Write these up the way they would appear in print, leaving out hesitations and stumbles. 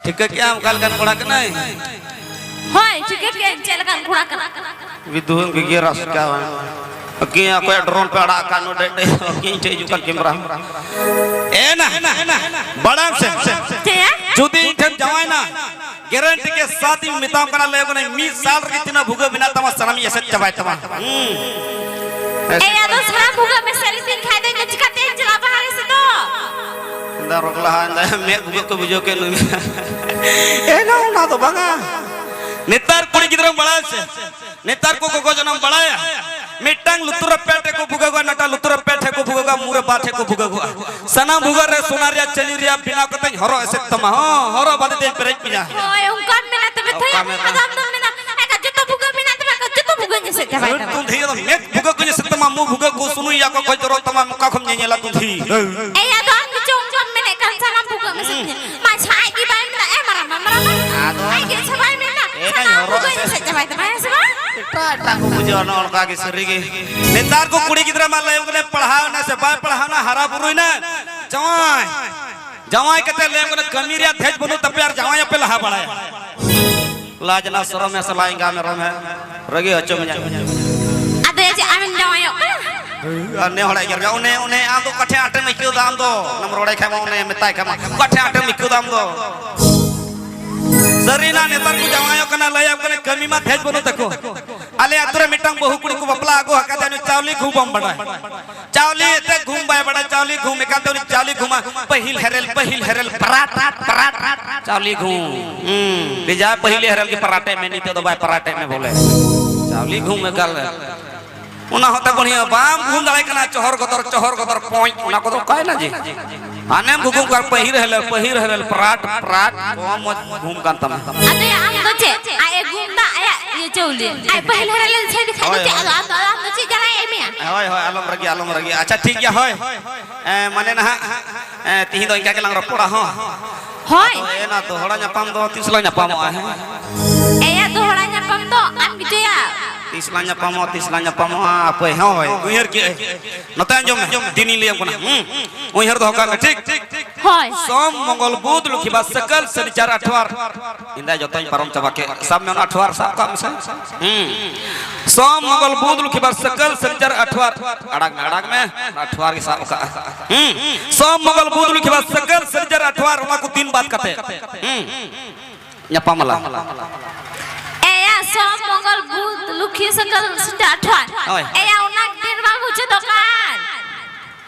ठीक है क्या कल कन कोड़ा के नहीं होय ठीक है के चल कन कोड़ा कन विदुन के रस क्या कि कोई ड्रोन पे अड़ा कानो डे कि तेजु का कैमरा ए ना बड़ा से जुदी ठन जवाय ना गारंटी के साथ ही मिताम कना लेगो नहीं 20 साल के तना भुगे बिना तमा सलामी ऐसे चबाय तमा ए या तो सारा भुगे में सेली दिन खाए दे चिका तेज जला बाहर से तो दा रोकला अंदा मैं भुगे को बुझो के नु ए ना तो बंगा नेतार कुड़ी गिदरम बड़ा से नेतार को जनम बड़ाया मिट्टंग लुतुर पेटे को भुगेगा नटा लुतुर पेटे को भुगेगा मुरे बाथे को भुगेगा सना भुगर रे सोनारिया चलिरिया बिना कते हरो ऐसे तमा हरो बादे दे पेरे पिया ओए उनका में ना तबे थे आदम दम में ना एक जतो भुगे में ना तबे जतो भुगे जैसे क्या भाई तुम धी तो मैं भुगे को जैसे तमा मु भुगे को सुनु या को जरो तमा मुका खम नेला तुम धी ए या तो हम चोंग में ने kan sana भुगे में से मा छाई की बाई में ए मरा आई के छबाई में ना ए ना हरो ऐसे क्या भाई तबे से टाटा को मुझे और का के सरी के नेतार को कुड़ी गिदरा मार ले उगने पढ़ावना से बाय पढ़ावना हरा बुरुई ना जवाई जवाई कते ले को कमीरिया धेज बनु तप्यार जवाई पे लहा बड़ा लाज ना शरम में सलाएगा में रम है रगे अचो में अदे जे आमिन जवाई ने होड़ा गर उने आम तो कठे आटे में क्यों दाम दो नम रोड़े खामा उने मिताई खामा कठे आटे में क्यों दाम दो सरीना नेतार को जवायो कना लया कने कमी मा धेज बनो तको आले अतरे मिटंग बहु कुड़ी को बपला आगो हका देनु चावली घूम बड़ा चावली ते घूम बाय बड़ा चावली घूम एका देनु चावली घुमा पहिल हेरल पराठ चावली घूम बेजा पहिल हेरल के पराठे में नहीं तो बाय पराठे में बोले चावली घूम कल उना होता बढ़िया बाम घूम दाले कना चहर गदर पॉइंट उना को तो काहे ना जी आने घुगुम कर पहिर हेलल पराठ को मत घूम कान तम अदे आम तो छे आए घूमदा आया ये चौली आए पहले हेरल छे दिखाई दे आम तो छी जरा ए में होय आलम रगी अच्छा ठीक है होय माने ना तिही दो इनका के लंग रपोड़ा हो होय ए ना तो होड़ा न्यापाम दो तिसला न्यापाम आ है ए या तो होड़ा न्यापाम दो आम बिटिया तिसला न्यापाम आप होय उहर के नता जो दिनी लियम कोना उहर दो का ठीक होय सोम मंगल बुध लुखिबा सकल शनिचर अठवार इंदा जतई परम चबा के सब में अठवार सब का मिसा सोम मंगल बुध लुखिबा सकल शनिचर अठवार अड़ाग में अठवार के साथ का सोम मंगल बुध लुखिबा सकल शनिचर अठवार उमा को तीन बात कते न्यापामला एया सोम मंगल बुध लुखी सकल शनिचर अठवार एया उना दिन बाबू छ दुकान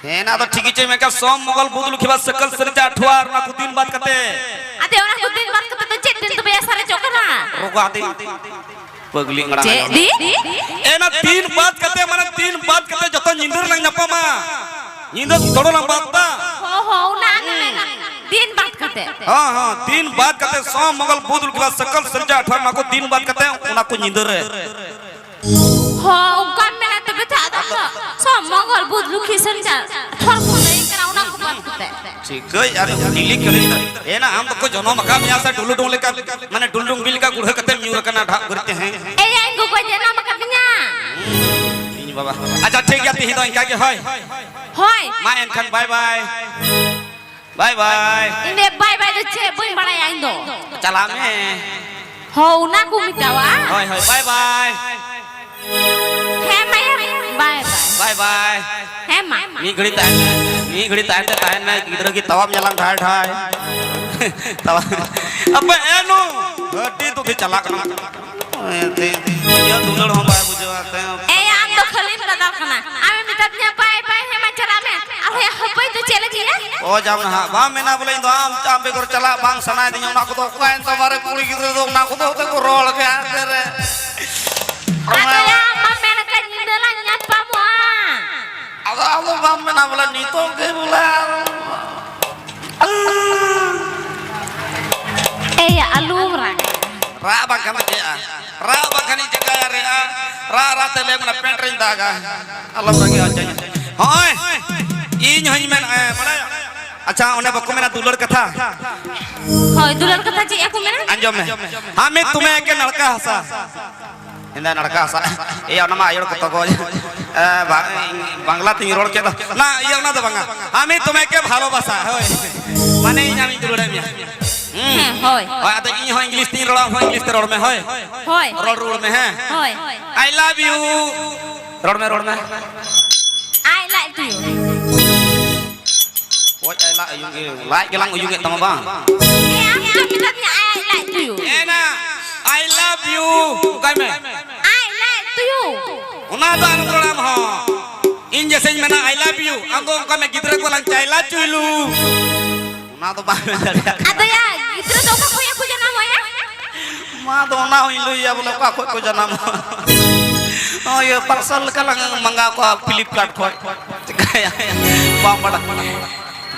है ना तो ठीक है मैं क्या सोम मंगल बुध लुखिबा सकल शनिचर अठवार उना को तीन बात कते अते उना को दिन बात कते तो चेक दिन तो बेया सारे चोकरा रोगा दे पगली ngड़ा दी ए ना तीन बात कते माने तीन बात कते जतो निंदर लंग नपामा निंदर थोड़ो लंग बात ता हो ना तीन बात कते हां तीन बात कते सोम मंगल बुध लुखिबा सकल शनिचर अठवार ना को तीन बात कते उना को निंदर हो उनका में ना तो बता दो सोम मंगल बुध लुखी शनिचर अठवार को नहीं करा उना को बात कते ठीक है यार नीली करी ए ना हम तो को जनो मका में ऐसा डुलडुंग लेका माने डुलडुंग बिल का गुड़ कते म्यूर कना ढा करते हैं ए इनको को जना मका बिना इन बाबा अच्छा ठीक है तिही दो इनका के होय मां एनखन बाय इने बाय तो छे बुई बड़ा आइन दो चला में हो ना को मिटावा होय बाय है मैं बाय है मां मी घड़ी तान ना किधर की तवा में लंग ढाई तवा अब एनो हड्डी तो भी चला करना ये दुलड़ हम बाय बुझवाते हैं ए आम तो खलीम लगा खाना आमे मिटत ने पाए है मैं चला में अरे हपई तो चले जिया ओ जाम ना बा में ना बोले तो आम पे कर चला बांग सना दी ना को तो काइन तुम्हारे पूरी की तो ना को तो को रोल के आते रे अरे यार मैं ना कहीं निंदला न्यात पामो अब बा में ना बोला नी तो के बोला ए आलू रा बाखनी जगह रे रा ते ले मना पेंट रिन दागा अल्लाह रगे अच्छा होय इन हई में बड़ा अच्छा ओने बको मेरा दुलर कथा होय दुलर कथा जी एको में अंजम में हमें तुम्हें के लड़का हसा इंदा लड़का हसा ए ओनमा आयो को तो बांग्ला तीन रोड के ना ये ना तो बांगा हमें तुम्हें के भालोबासा होय माने আমি दुलड़े में होय होय अत इन हो इंग्लिश तीन रोड़ा हो इंग्लिश ते रोड में होय होय रोड में है होय आई लव यू रोड में I like you ओय आई लव यू लाइक गेlang uyung ke tama bang aku bilangnya I like you एना आई लव यू काय में I like you उना तो अनुकरण हो इन जैसे मना आई लव यू अंगो का मैं गिद्रा को lang चाइला चुइलू उना तो बात में ada ya itu tuh aku yang punya nama ya मा तो ना इलू या बोले का को जन्म oh ये parcel का lang मंगा को फ्लिपकार्ट को काया बाम बड़ा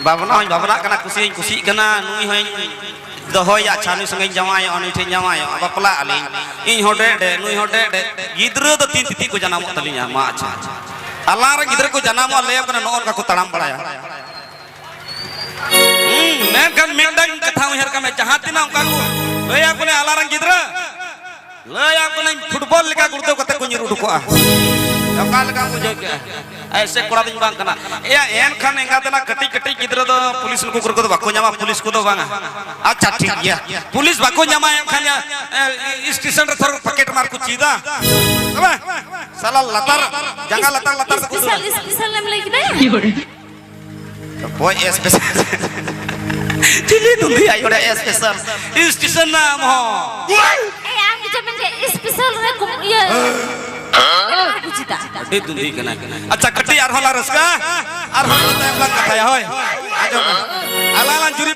बाबना कना कुसी कना नुई होय दहोया छानी संगे जमाय अनि ठे जमाय बपला आली इन होडे डे नुई होडे डे गिद्र तो तीन तिथि को जन्म तलिया मा अच्छा अलार गिद्र को जन्म ले कना नोन का को तड़ाम बड़ाया मैं कन मेंडन कथा उहर का मैं जहां तिना का को ले अपने अलार गिद्र ले अपने फुटबॉल लेका गुड़दो कते को निरु दुकोआ अकाल का को जग ऐसे कोड़ा दिन बांग कना या एन खान एंगा तना कटी कटी गिद्र दो पुलिस को कुरको दो बाको न्यामा पुलिस को दो बांगा अच्छा ठीक गया पुलिस बाको न्यामा एम खान स्टेशन रे थोर पकेट मार को चीदा अबे साला लतर जंगा लतर को spesial name lagi deh boy special chili दुंदी आयो रे स्पेशल स्टेशन नाम हो aku cuma kayak spesial rekom ya aku cita ए दुंदी कना अच्छा कटी आर होला रसका आर होला टाइम लग कथा होय आजो अलाला जुरी